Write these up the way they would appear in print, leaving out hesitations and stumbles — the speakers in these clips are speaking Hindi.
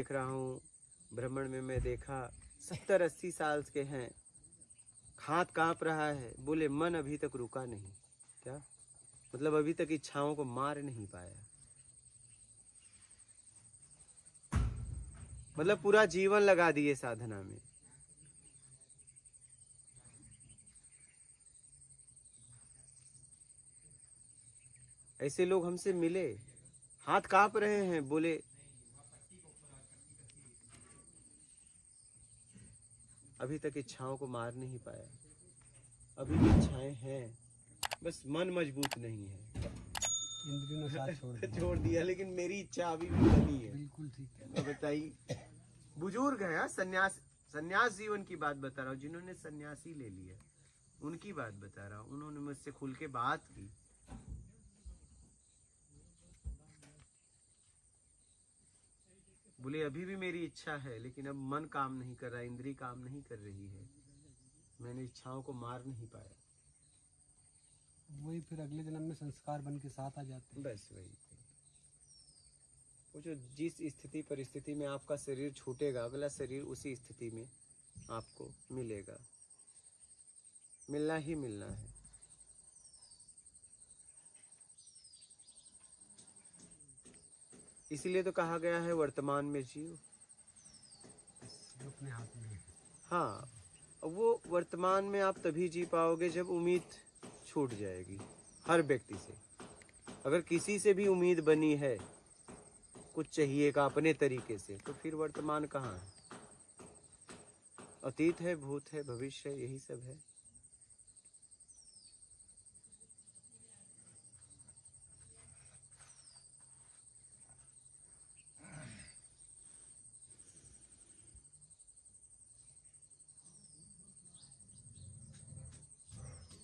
देख रहा हूँ, भ्रमण में मैं देखा 70-80 साल के हैं, हाथ कांप रहा है। बोले मन अभी तक रुका नहीं। क्या मतलब? अभी तक इच्छाओं को मार नहीं पाया। मतलब पूरा जीवन लगा दिए साधना में। ऐसे लोग हमसे मिले, हाथ कांप रहे हैं। बोले अभी तक इच्छाओं को मार नहीं पाया, अभी भी इच्छाएं हैं, बस मन मजबूत नहीं है। इंद्रियों ने साथ छोड़ दिया, लेकिन मेरी इच्छा अभी भी बनी है। बिल्कुल ठीक है। तो बताइए, बुजुर्ग है, संन्यास जीवन की बात बता रहा हूँ। जिन्होंने सन्यासी ले लिया उनकी बात बता रहा हूँ। उन्होंने मुझसे खुल के बात की। बोले अभी भी मेरी इच्छा है, लेकिन अब मन काम नहीं कर रहा, इंद्री काम नहीं कर रही है, मैंने इच्छाओं को मार नहीं पाया। वही फिर अगले जन्म में संस्कार बन के साथ आ जाते हैं। बस वही। वो जो जिस स्थिति परिस्थिति में आपका शरीर छूटेगा, अगला शरीर उसी स्थिति में आपको मिलेगा, मिलना ही मिलना है। इसीलिए तो कहा गया है वर्तमान में जियो, अपने हाथ में है। हाँ, वो वर्तमान में आप तभी जी पाओगे जब उम्मीद छूट जाएगी हर व्यक्ति से। अगर किसी से भी उम्मीद बनी है कुछ चाहिए का अपने तरीके से, तो फिर वर्तमान कहाँ है? अतीत है, भूत है, भविष्य है, यही सब है।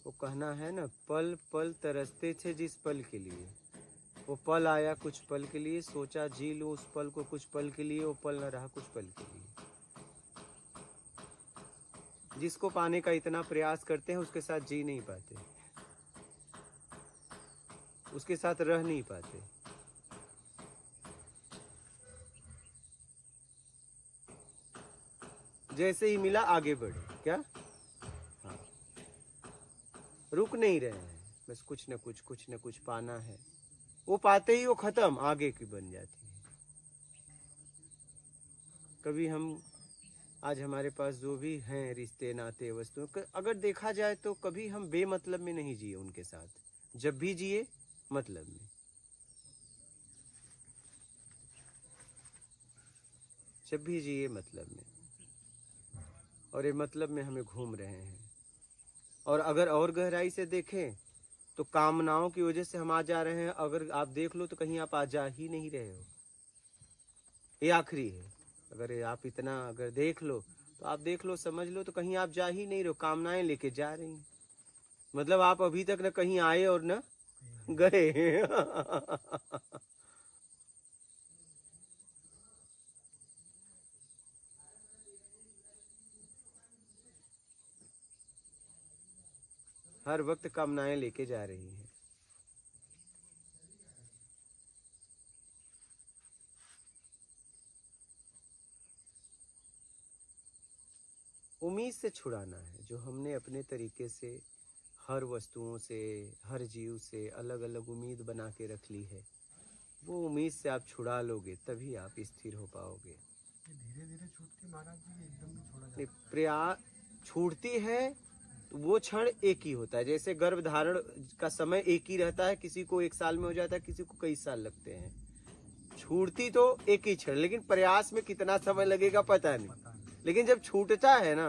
वो कहना है ना, पल पल तरसते थे जिस पल के लिए, वो पल आया कुछ पल के लिए, सोचा जी लूं उस पल को कुछ पल के लिए, वो पल न रहा कुछ पल के लिए। जिसको पाने का इतना प्रयास करते हैं उसके साथ जी नहीं पाते, उसके साथ रह नहीं पाते। जैसे ही मिला आगे बढ़े। क्या? हाँ, रुक नहीं रहे हैं, बस कुछ न कुछ पाना है। वो पाते ही वो खत्म, आगे की बन जाती है। कभी हम आज हमारे पास जो भी हैं रिश्ते नाते वस्तुएं, अगर देखा जाए तो कभी हम बेमतलब में नहीं जिए उनके साथ। जब भी जिए मतलब में, जब भी जिए मतलब में, और ये मतलब में हमें घूम रहे हैं। और अगर और गहराई से देखें तो कामनाओं की वजह से हम आ जा रहे हैं। अगर आप देख लो तो कहीं आप आ जा ही नहीं रहे हो। ये आखिरी है। अगर आप इतना अगर देख लो तो आप देख लो, समझ लो, तो कहीं आप जा ही नहीं रहे हो, कामनाएं लेके जा रही हैं। मतलब आप अभी तक न कहीं आए और न गए। हर वक्त कामनाएं लेके जा रही हैं। उम्मीद से छुड़ाना है, जो हमने अपने तरीके से हर वस्तुओं से, हर जीव से अलग अलग उम्मीद बना के रख ली है। वो उम्मीद से आप छुड़ा लोगे तभी आप स्थिर हो पाओगे। धीरे धीरे छूटती महाराज जी, एकदम भी छोड़ा नहीं, जाता है। प्रयास छूटती है तो वो क्षण एक ही होता है। जैसे गर्भ धारण का समय एक ही रहता है, किसी को 1 साल में हो जाता है, किसी को कई साल लगते हैं। छूटती तो एक ही क्षण, लेकिन प्रयास में कितना समय लगेगा पता नहीं। लेकिन जब छूटता है ना,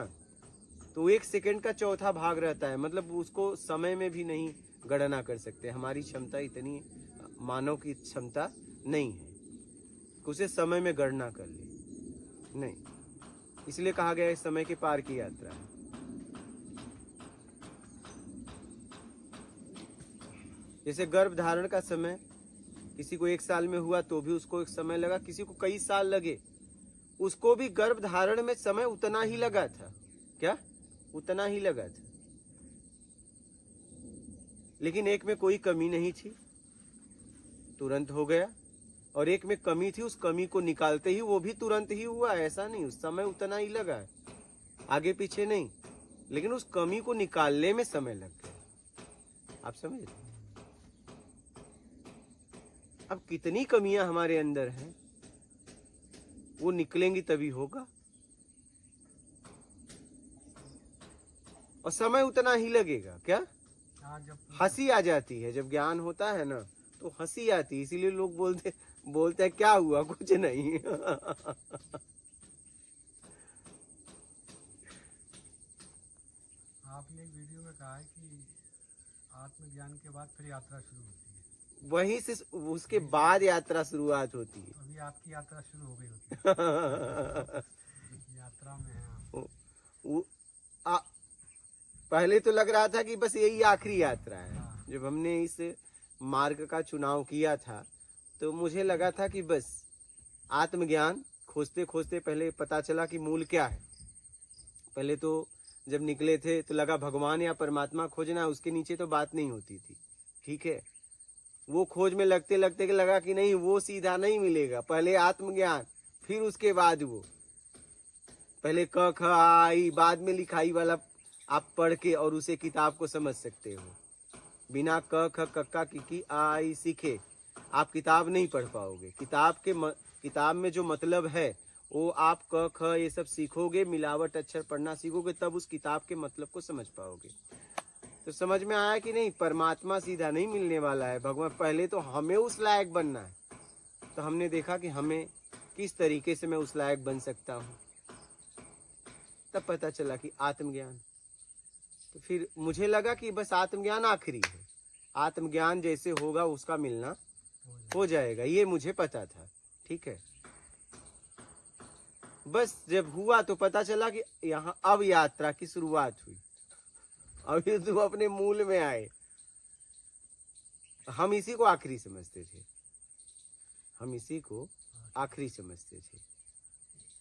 तो 1 सेकंड का चौथा भाग रहता है। मतलब उसको समय में भी नहीं गणना कर सकते। हमारी क्षमता इतनी, मानव की क्षमता नहीं है कि उसे समय में गणना कर ले, नहीं। इसलिए कहा गया है समय के पार की यात्रा है। जैसे गर्भ धारण का समय किसी को 1 साल में हुआ तो भी उसको एक समय लगा, किसी को कई साल लगे, उसको भी गर्भ धारण में समय उतना ही लगा था। क्या? उतना ही लगा था। लेकिन एक में कोई कमी नहीं थी, तुरंत हो गया। और एक में कमी थी, उस कमी को निकालते ही वो भी तुरंत ही हुआ, ऐसा नहीं, उस समय उतना ही लगा है, आगे पीछे नहीं, लेकिन उस कमी को निकालने में समय लग गया। आप समझ रहे? अब कितनी कमियां हमारे अंदर हैं, वो निकलेंगी तभी होगा, और समय उतना ही लगेगा। क्या? हंसी आ जाती है जब ज्ञान होता है ना, तो हंसी आती है, इसीलिए लोग बोलते हैं क्या हुआ, कुछ नहीं। आपने एक वीडियो में कहा है कि आत्मज्ञान के बाद फिर यात्रा शुरू होती है, वहीं से उसके बाद यात्रा शुरुआत होती है। अभी आपकी यात्रा शुरू हो गई होती है। यात्रा में है आप। पहले तो लग रहा था कि बस यही आखिरी यात्रा है। जब हमने इस मार्ग का चुनाव किया था तो मुझे लगा था कि बस आत्मज्ञान खोजते खोजते पहले पता चला कि मूल क्या है। पहले तो जब निकले थे तो लगा भगवान या परमात्मा खोजना है, उसके नीचे तो बात नहीं होती थी। ठीक है, वो खोज में लगते लगते लगा कि नहीं, वो सीधा नहीं मिलेगा, पहले आत्मज्ञान फिर उसके बाद वो, पहले क ख आ ई बाद में लिखाई वाला आप पढ़ के और उसे किताब को समझ सकते हो। बिना क ख कक्का की आ ई सीखे आप किताब नहीं पढ़ पाओगे। किताब में जो मतलब है वो आप क ख ये सब सीखोगे, मिलावट अक्षर पढ़ना सीखोगे, तब उस किताब के मतलब को समझ पाओगे। तो समझ में आया कि नहीं, परमात्मा सीधा नहीं मिलने वाला है। भगवान पहले तो हमें उस लायक बनना है। तो हमने देखा कि हमें किस तरीके से मैं उस लायक बन सकता हूँ, तब पता चला कि आत्मज्ञान। तो फिर मुझे लगा कि बस आत्मज्ञान आखिरी है, आत्मज्ञान जैसे होगा उसका मिलना हो जाएगा, ये मुझे पता था। ठीक है, बस जब हुआ तो पता चला कि यहाँ अब यात्रा की शुरुआत हुई। अभी तुम अपने मूल में आए। हम इसी को आखिरी समझते थे, हम इसी को आखिरी समझते थे।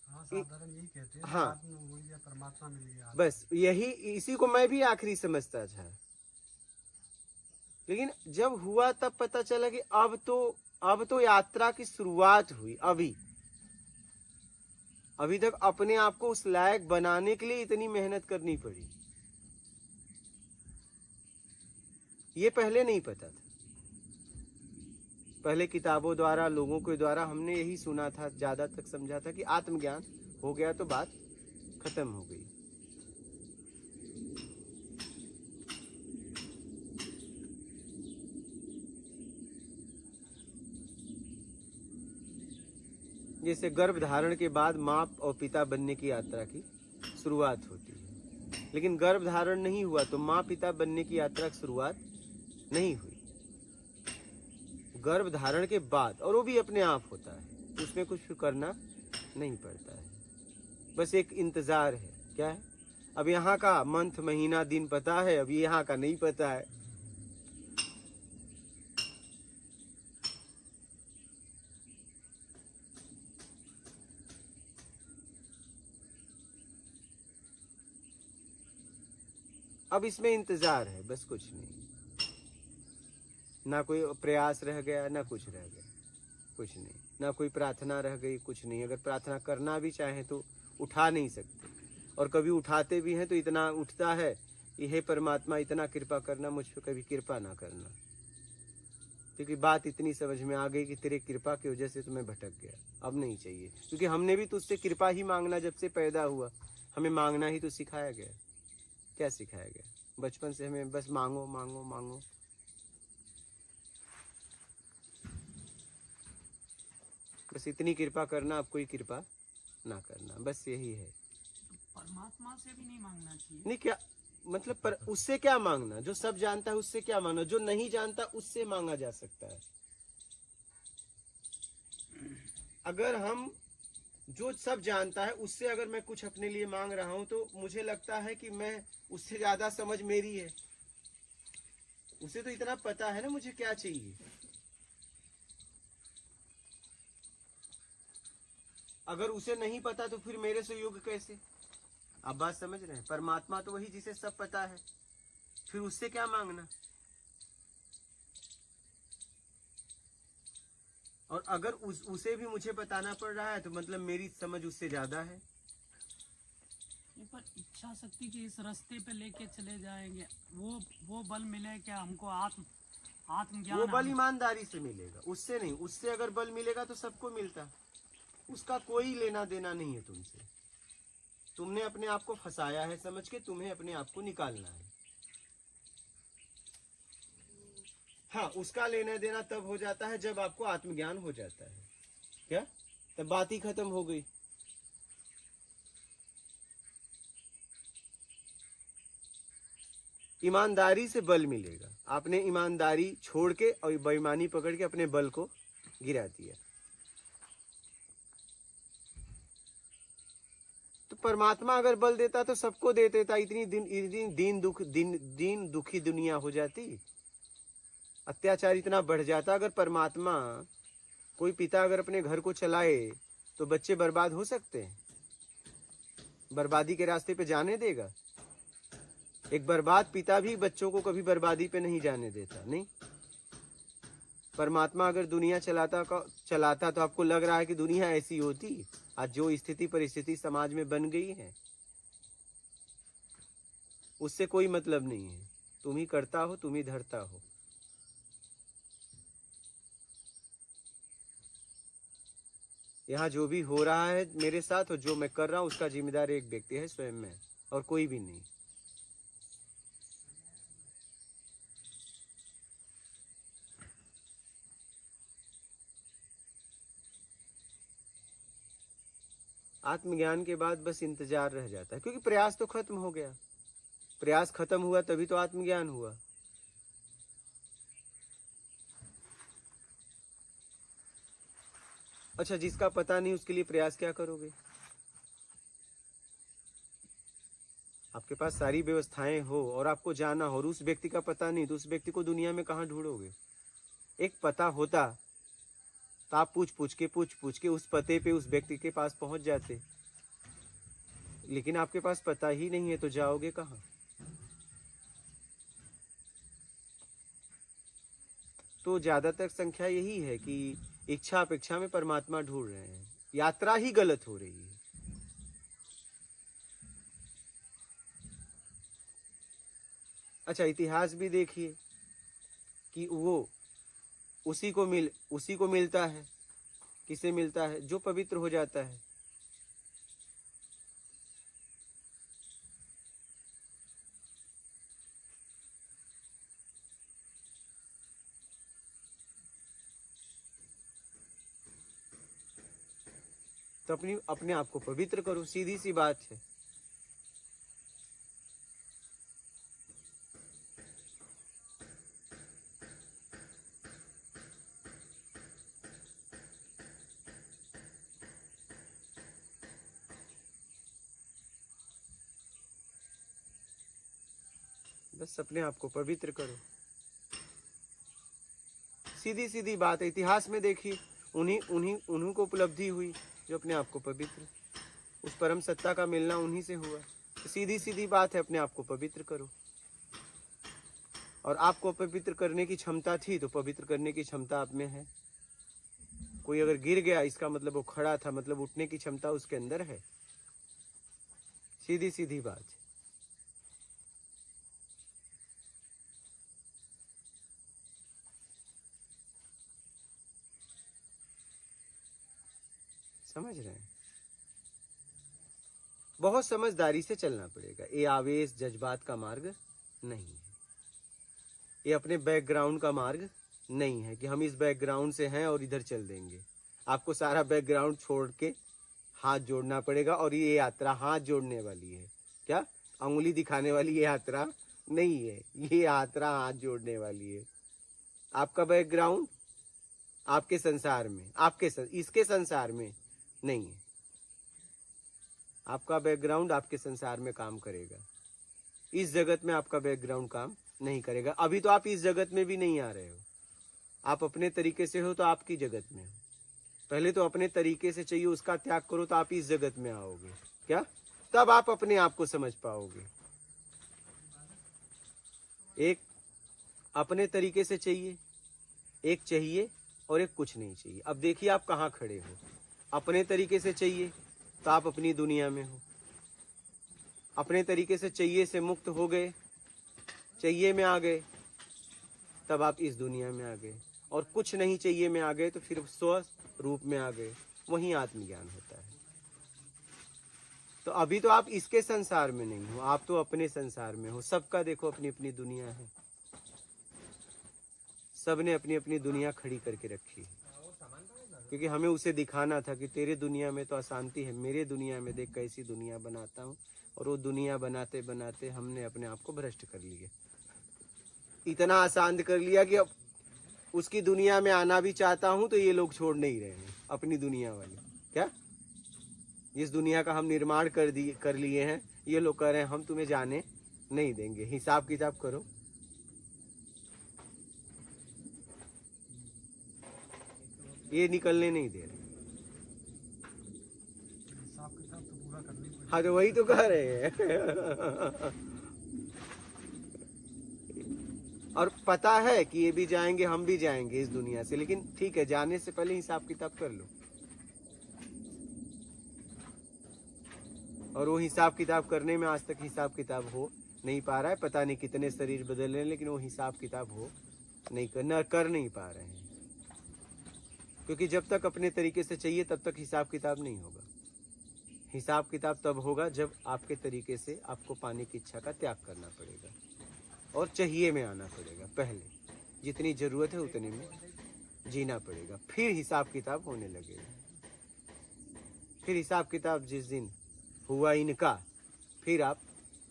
हाँ, साधारण यही कहते हैं। हाँ, परमात्मा मिल गया, बस यही, इसी को मैं भी आखिरी समझता था। लेकिन जब हुआ तब पता चला कि अब तो यात्रा की शुरुआत हुई। अभी तक अपने आप को उस लायक बनाने के लिए इतनी मेहनत करनी पड़ी, ये पहले नहीं पता था। पहले किताबों द्वारा, लोगों के द्वारा हमने यही सुना था, ज्यादा तक समझा था कि आत्मज्ञान हो गया तो बात खत्म हो गई। जैसे गर्भ धारण के बाद माँ और पिता बनने की यात्रा की शुरुआत होती है, लेकिन गर्भ धारण नहीं हुआ तो माँ पिता बनने की यात्रा की शुरुआत नहीं हुई। गर्भ धारण के बाद, और वो भी अपने आप होता है, उसमें कुछ करना नहीं पड़ता है, बस एक इंतजार है। क्या है? अब यहाँ का मंथ, महीना, दिन पता है, अभी यहाँ का नहीं पता है। अब इसमें इंतजार है, बस कुछ नहीं। ना कोई प्रयास रह गया, ना कुछ रह गया, कुछ नहीं। ना कोई प्रार्थना रह गई, कुछ नहीं। अगर प्रार्थना करना भी चाहे तो उठा नहीं सकते, और कभी उठाते भी हैं तो इतना उठता है कि हे परमात्मा इतना कृपा करना, मुझ पर कभी कृपा ना करना, क्योंकि बात इतनी समझ में आ गई कि तेरे कृपा की वजह से तो मैं भटक गया, अब नहीं चाहिए। क्योंकि हमने भी तुझसे कृपा ही मांगना, जब से पैदा हुआ हमें मांगना ही तो सिखाया गया। क्या सिखाया गया? बचपन से हमें बस मांगो मांगो मांगो। बस इतनी कृपा करना, अब कोई कृपा ना करना, बस यही है। परमात्मा से भी नहीं मांगना चाहिए। नहीं, क्या मतलब, पर उससे क्या मांगना? जो सब जानता है उससे क्या मांगना? जो नहीं जानता उससे मांगा जा सकता है। अगर हम जो सब जानता है उससे अगर मैं कुछ अपने लिए मांग रहा हूं तो मुझे लगता है कि मैं उससे ज्यादा समझ मेरी है। उसे तो इतना पता है ना मुझे क्या चाहिए। अगर उसे नहीं पता तो फिर मेरे से योग कैसे? आप बात समझ रहे हैं? परमात्मा तो वही जिसे सब पता है, फिर उससे क्या मांगना? और अगर उसे भी मुझे बताना पड़ रहा है तो मतलब मेरी समझ उससे ज्यादा है। ये पर इच्छा शक्ति के इस रास्ते पे लेके चले जाएंगे, वो बल मिले क्या हमको? आत्मज्ञान वो बल ईमानदारी से मिलेगा, उससे नहीं। उससे अगर बल मिलेगा तो सबको मिलता, उसका कोई लेना देना नहीं है तुमसे। तुमने अपने आप को फंसाया है समझ के, तुम्हें अपने आप को निकालना है। हाँ, उसका लेना देना तब हो जाता है जब आपको आत्मज्ञान हो जाता है। क्या? तब बात ही खत्म हो गई। ईमानदारी से बल मिलेगा। आपने ईमानदारी छोड़ के और बेईमानी पकड़ के अपने बल को गिरा दिया। तो परमात्मा अगर बल देता तो सबको दे देता। इतनी दीन दुखी दुनिया हो जाती, अत्याचार इतना बढ़ जाता। अगर परमात्मा, कोई पिता अगर अपने घर को चलाए तो बच्चे बर्बाद हो सकते हैं? बर्बादी के रास्ते पे जाने देगा? एक बर्बाद पिता भी बच्चों को कभी बर्बादी पे नहीं जाने देता। नहीं, परमात्मा अगर दुनिया चलाता तो आपको लग रहा है कि दुनिया ऐसी होती? आज जो स्थिति परिस्थिति समाज में बन गई है, उससे कोई मतलब नहीं है। तुम ही करता हो, तुम ही धरता हो। यहाँ जो भी हो रहा है मेरे साथ और जो मैं कर रहा हूं, उसका जिम्मेदार एक व्यक्ति है, स्वयं मैं, और कोई भी नहीं। आत्मज्ञान के बाद बस इंतजार रह जाता है, क्योंकि प्रयास तो खत्म हो गया। प्रयास खत्म हुआ तभी तो आत्मज्ञान हुआ। अच्छा, जिसका पता नहीं उसके लिए प्रयास क्या करोगे? आपके पास सारी व्यवस्थाएं हो और आपको जाना हो और उस व्यक्ति का पता नहीं, तो उस व्यक्ति को दुनिया में कहाँ ढूंढोगे? एक पता होता तो आप पूछ पूछ के उस पते पे उस व्यक्ति के पास पहुंच जाते। लेकिन आपके पास पता ही नहीं है तो जाओगे कहाँ? तो ज्यादातर संख्या यही है कि इच्छा अपेक्षा में परमात्मा ढूंढ रहे हैं, यात्रा ही गलत हो रही है। अच्छा, इतिहास भी देखिए कि वो उसी को मिलता है। किसे मिलता है? जो पवित्र हो जाता है। तो अपने आप को पवित्र करो, सीधी सी बात है। बस अपने आप को पवित्र करो, सीधी सीधी बात है। इतिहास में देखिए, उन्हीं को उपलब्धि हुई जो अपने आप को पवित्र, उस परम सत्ता का मिलना उन्हीं से हुआ। तो सीधी सीधी बात है, अपने आप को पवित्र करो। और आपको पवित्र करने की क्षमता थी तो पवित्र करने की क्षमता आप में है। कोई अगर गिर गया, इसका मतलब वो खड़ा था, मतलब उठने की क्षमता उसके अंदर है। सीधी सीधी बात। समझ रहे हैं? बहुत समझदारी से चलना पड़ेगा। ये आवेश जज्बात का मार्ग नहीं है। ये अपने बैकग्राउंड का मार्ग नहीं है कि हम इस बैकग्राउंड से हैं और इधर चल देंगे। आपको सारा बैकग्राउंड छोड़ के हाथ जोड़ना पड़ेगा। और ये यात्रा हाथ जोड़ने वाली है। क्या अंगुली दिखाने वाली ये यात्रा नहीं है। ये यात्रा हाथ जोड़ने वाली है। आपका बैकग्राउंड आपके संसार में, इसके संसार में नहीं है। आपका बैकग्राउंड आपके संसार में काम करेगा। इस जगत में आपका बैकग्राउंड काम नहीं करेगा। अभी तो आप इस जगत में भी नहीं आ रहे हो। आप अपने तरीके से हो तो आपकी जगत में हो। पहले तो अपने तरीके से चाहिए, उसका त्याग करो तो आप इस जगत में आओगे। क्या? तब आप अपने आप को समझ पाओगे। एक अपने तरीके से चाहिए, एक चाहिए और एक कुछ नहीं चाहिए। अब देखिए आप कहाँ खड़े हो। अपने तरीके से चाहिए तो आप अपनी दुनिया में हो, अपने तरीके से चाहिए से मुक्त हो गए, चाहिए में आ गए, तब आप इस दुनिया में आ गए। और कुछ नहीं चाहिए में आ गए तो फिर स्व रूप में आ गए, वहीं आत्मज्ञान होता है। तो अभी तो आप इसके संसार में नहीं हो, आप तो अपने संसार में हो। सबका देखो अपनी अपनी दुनिया है, सबने अपनी अपनी दुनिया खड़ी करके रखी है, क्योंकि हमें उसे दिखाना था कि तेरे दुनिया में तो अशांति है, मेरे दुनिया में देख कैसी दुनिया बनाता हूँ। और वो दुनिया बनाते बनाते हमने अपने आप को भ्रष्ट कर लिया, इतना अशांत कर लिया कि अब उसकी दुनिया में आना भी चाहता हूँ तो ये लोग छोड़ नहीं रहे हैं अपनी दुनिया वाले। क्या जिस दुनिया का हम निर्माण कर लिए हैं, ये लोग कह रहे हैं हम तुम्हें जाने नहीं देंगे, हिसाब किताब करो। ये निकलने नहीं दे रहे। हिसाब किताब तो पूरा करना ही पड़ेगा। हाँ तो वही तो कह रहे हैं। और पता है कि ये भी जाएंगे, हम भी जाएंगे इस दुनिया से, लेकिन ठीक है, जाने से पहले हिसाब किताब कर लो। और वो हिसाब किताब करने में आज तक हिसाब किताब हो नहीं पा रहा है। पता नहीं कितने शरीर बदल रहे हैं, लेकिन वो हिसाब किताब हो नहीं कर नहीं पा रहे हैं। क्योंकि जब तक अपने तरीके से चाहिए तब तक हिसाब किताब नहीं होगा। हिसाब किताब तब होगा जब आपके तरीके से आपको पाने की इच्छा का त्याग करना पड़ेगा और चाहिए में आना पड़ेगा। पहले जितनी जरूरत है उतने में जीना पड़ेगा, फिर हिसाब किताब होने लगेगा। फिर हिसाब किताब जिस दिन हुआ इनका, फिर आप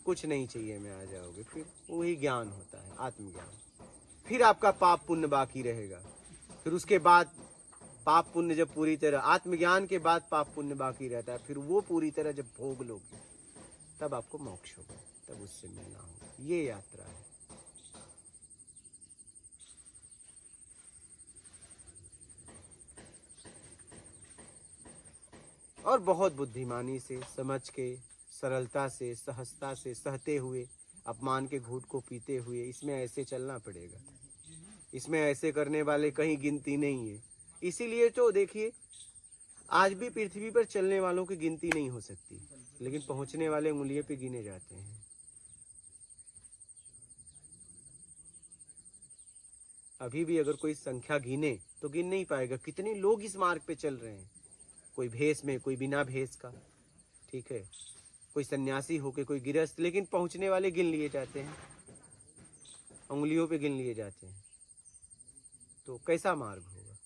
कुछ नहीं चाहिए में आ जाओगे। फिर वही ज्ञान होता है, आत्मज्ञान। फिर आपका पाप पुण्य बाकी रहेगा। फिर उसके बाद पाप पुण्य जब पूरी तरह, आत्मज्ञान के बाद पाप पुण्य बाकी रहता है, फिर वो पूरी तरह जब भोग लोगे तब आपको मोक्ष होगा, तब उससे मिलना होगा। ये यात्रा है। और बहुत बुद्धिमानी से, समझ के, सरलता से, सहजता से, सहते हुए, अपमान के घूंट को पीते हुए, इसमें ऐसे चलना पड़ेगा। इसमें ऐसे करने वाले कहीं गिनती नहीं है। इसीलिए तो देखिए आज भी पृथ्वी पर चलने वालों की गिनती नहीं हो सकती, लेकिन पहुंचने वाले उंगलियों पे गिने जाते हैं। अभी भी अगर कोई संख्या गिने तो गिन नहीं पाएगा कितने लोग इस मार्ग पे चल रहे हैं। कोई भेष में, कोई बिना भेष का, ठीक है, कोई सन्यासी होके, कोई गृहस्थ, लेकिन पहुंचने वाले गिन लिए जाते हैं, उंगलियों पे गिन लिए जाते हैं। तो कैसा मार्ग होगा?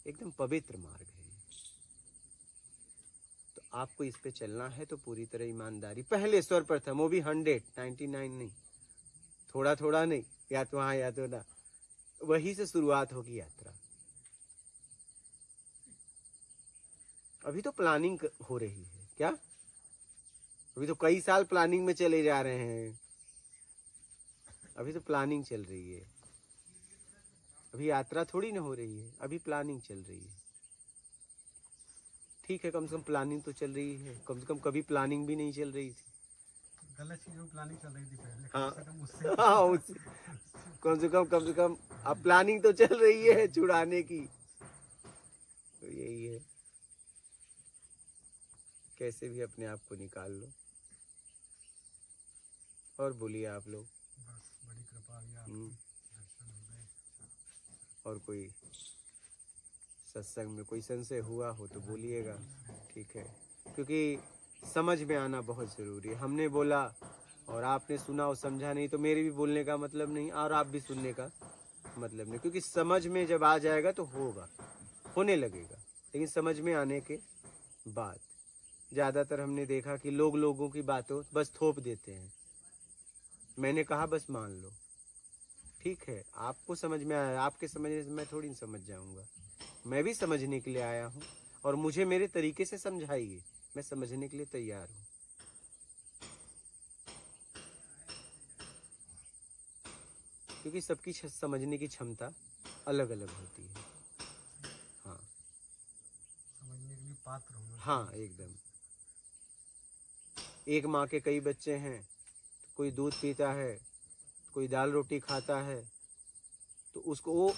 एकदम पवित्र मार्ग है। तो आपको इस पे चलना है तो पूरी तरह ईमानदारी, पहले सर्वप्रथम, वो भी 199 नहीं, थोड़ा थोड़ा नहीं, या तो हाँ या तो ना, वही से शुरुआत होगी यात्रा। अभी तो प्लानिंग हो रही है। क्या? अभी तो कई साल प्लानिंग में चले जा रहे हैं। अभी तो प्लानिंग चल रही है, अभी यात्रा थोड़ी ना हो रही है, अभी प्लानिंग चल रही है। ठीक है, कम से कम प्लानिंग तो चल रही है। कम से कम कभी प्लानिंग भी नहीं चल रही थी। गलत चीजों की प्लानिंग चल रही थी पहले। हाँ, उससे कम से कम अब प्लानिंग तो चल रही है छुड़ाने की। तो यही है, कैसे भी अपने आप को निकाल लो। और बोलिए आप लोग। बस बड़ी कृपा हुई आपकी, दर्शन हो गए। और कोई सत्संग में कोई संशय हुआ हो तो बोलिएगा, ठीक है, क्योंकि समझ में आना बहुत जरूरी है। हमने बोला और आपने सुना और समझा नहीं तो मेरे भी बोलने का मतलब नहीं, और आप भी सुनने का मतलब नहीं, क्योंकि समझ में जब आ जाएगा तो होगा, होने लगेगा। लेकिन समझ में आने के बाद ज्यादातर हमने देखा कि लोगों की बातों बस थोप देते हैं। मैंने कहा बस मान लो, ठीक है, आपको समझ में आया, आपके समझने से मैं थोड़ी समझ जाऊंगा। मैं भी समझने के लिए आया हूँ और मुझे मेरे तरीके से समझाइए, मैं समझने के लिए तैयार हूँ। क्योंकि सबकी समझने की क्षमता अलग अलग होती है। हाँ, समझने के लिए पात्र होना। हाँ, एकदम। एक माँ के कई बच्चे हैं, तो कोई दूध पीता है, कोई दाल रोटी खाता है, तो उसको वो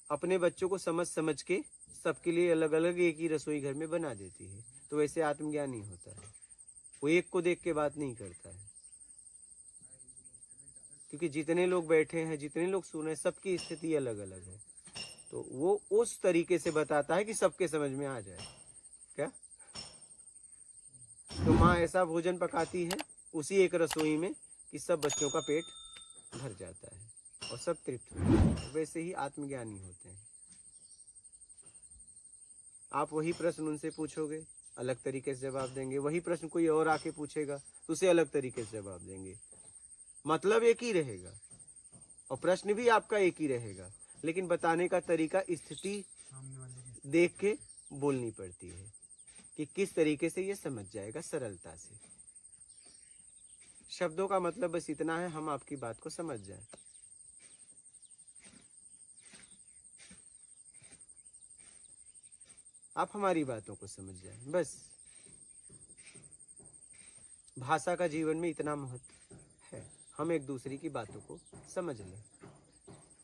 अपने बच्चों को समझ समझ के सबके लिए अलग अलग एक ही रसोई घर में बना देती है। तो वैसे आत्मज्ञानी होता है, वो एक को देख के बात नहीं करता है। क्योंकि जितने लोग बैठे हैं, जितने लोग सुन रहे हैं, सबकी स्थिति अलग अलग है। तो वो उस तरीके से बताता है कि सबके समझ में आ जाए। क्या तो माँ ऐसा भोजन पकाती है उसी एक रसोई में कि सब बच्चों का पेट भर जाता है और सब तृप्त हो जाते हैं। वैसे ही आत्मज्ञानी होते हैं। आप वही प्रश्न उनसे पूछोगे, अलग तरीके से जवाब देंगे। वही प्रश्न कोई और आके पूछेगा तो उसे अलग तरीके से जवाब देंगे। मतलब एक ही रहेगा और प्रश्न भी आपका एक ही रहेगा, लेकिन बताने का तरीका स्थिति सामने वाले की देख के बोलनी पड़ती है कि किस तरीके से ये समझ जाएगा सरलता से। शब्दों का मतलब बस इतना है, हम आपकी बात को समझ जाएं। आप हमारी बातों को समझ जाएं, बस। भाषा का जीवन में इतना महत्व है, हम एक दूसरे की बातों को समझ लें।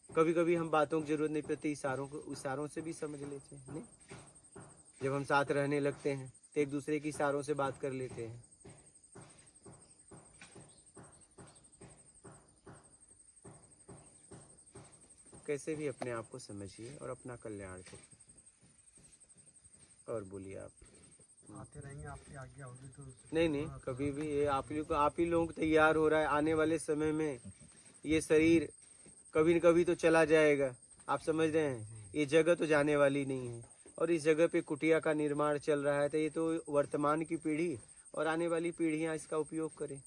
कभी कभी हम बातों की जरूरत नहीं पड़ती, इशारों से भी समझ लेते हैं। नहीं, जब हम साथ रहने लगते हैं तो एक दूसरे की इशारों से बात कर लेते हैं। कैसे भी अपने आप को समझिए और अपना कल्याण करिए। और बोलिए आप। आते रहेंगे, आपकी आज्ञा होगी तो नहीं, कभी भी ये आप ही लोग तैयार हो रहा है। आने वाले समय में ये शरीर कभी न कभी तो चला जाएगा। आप समझ रहे हैं, ये जगह तो जाने वाली नहीं है और इस जगह पे कुटिया का निर्माण चल रहा है। तो ये तो वर्तमान की पीढ़ी और आने वाली पीढ़ियां इसका उपयोग करें।